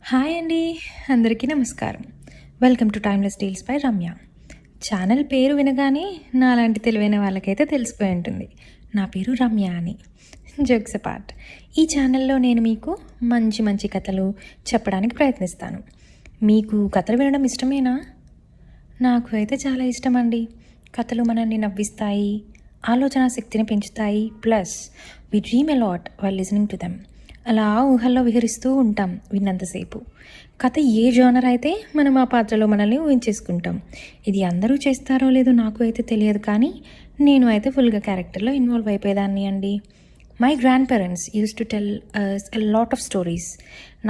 Hi అండి, అందరికీ నమస్కారం. Welcome to timeless deals by Ramya. Channel పేరు వినగానే నాలాంటి తెలివైన వాళ్ళకైతే తెలిసిపోయి ఉంటుంది, నా పేరు రమ్య అని. జోక్స్ అపార్ట్, ఈ ఛానల్లో నేను మీకు మంచి మంచి కథలు చెప్పడానికి ప్రయత్నిస్తాను. మీకు కథలు వినడం ఇష్టమేనా? నాకు అయితే చాలా ఇష్టం అండి. కథలు మనల్ని నవ్విస్తాయి, ఆలోచన శక్తిని పెంచుతాయి, plus we dream a lot while listening to them. అలా ఊహల్లో విహరిస్తూ ఉంటాం విన్నంతసేపు. కథ ఏ జోనర్ అయితే మనం ఆ పాత్రలో మనల్ని ఊహించేసుకుంటాం. ఇది అందరూ చేస్తారో లేదో నాకు అయితే తెలియదు, కానీ నేను అయితే ఫుల్గా క్యారెక్టర్లో ఇన్వాల్వ్ అయిపోయేదాన్ని అండి. My grand parents used to tell a lot of stories.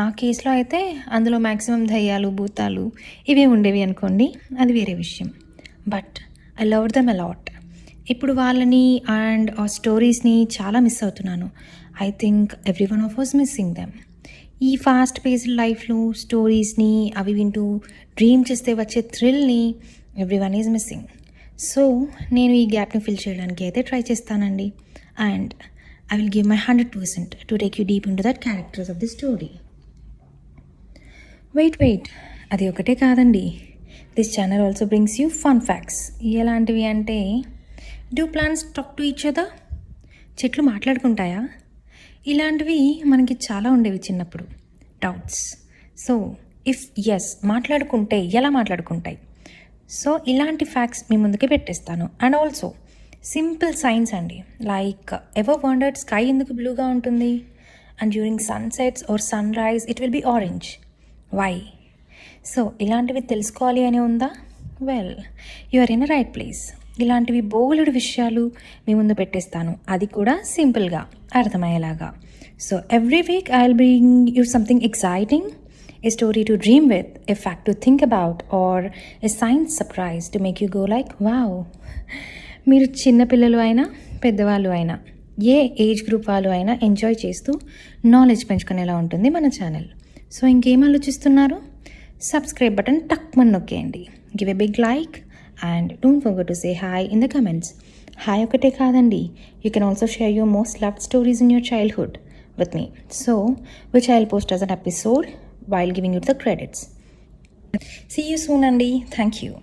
నా కేసులో అయితే అందులో మ్యాక్సిమం దయ్యాలు, భూతాలు ఇవే ఉండేవి అనుకోండి, అది వేరే విషయం. But I love them a lot. ఇప్పుడు వాళ్ళని అండ్ ఆ స్టోరీస్ని చాలా మిస్ అవుతున్నాను. I think every one of us missing them. ఈ ఫాస్ట్ పేస్డ్ లైఫ్లో స్టోరీస్ని అవి వింటూ డ్రీమ్ చేస్తే వచ్చే థ్రిల్ని every one is missing. So నేను ఈ గ్యాప్ని ఫిల్ చేయడానికి అయితే ట్రై చేస్తానండి. And I will give my 100% to take you deep in to that characters of the story. Wait, అది ఒకటే కాదండి. This channel also brings you fun facts. ఎలాంటివి అంటే, do plants talk to each other? చెట్లు మాట్లాడుకుంటాయా? ఇలాంటివి మనకి చాలా ఉండేవి చిన్నప్పుడు, డౌట్స్. సో ఇఫ్ ఎస్, మాట్లాడుకుంటే ఎలా మాట్లాడుకుంటాయి? సో ఇలాంటి ఫ్యాక్ట్స్ మీ ముందుకే పెట్టేస్తాను. అండ్ ఆల్సో సింపుల్ సైన్స్ అండి, లైక్ ఎవర్ వండర్డ్ స్కై ఎందుకు బ్లూగా ఉంటుంది? And during sunsets or sunrise it will be orange. Why? So ఇలాంటివి తెలుసుకోవాలి అని ఉందా? Well, you are in a right place. ఇలాంటివి బోలెడు విషయాలు మీ ముందు పెట్టేస్తాను, అది కూడా సింపుల్గా అర్థమయ్యేలాగా. So every week I will bring you something exciting, a story to dream with, a fact to think about, or a science surprise to make you go like wow. మీరు చిన్నపిల్లలు అయినా పెద్దవాళ్ళు అయినా ఏ ఏజ్ గ్రూప్ వాళ్ళు అయినా enjoy చేస్తూ knowledge పెంచుకునేలా ఉంటుంది మన ఛానల్. సో ఇంకేం ఆలోచిస్తున్నారు? సబ్స్క్రైబ్ బటన్ టక్మని నొక్కేయండి, give a big like, and don't forget to say hi in the comments. Hi ఒకటే కాదండి, you can also share your most loved stories in your childhood with me, so which I'll post as an episode while giving you the credits. See you soon అండి. Thank you.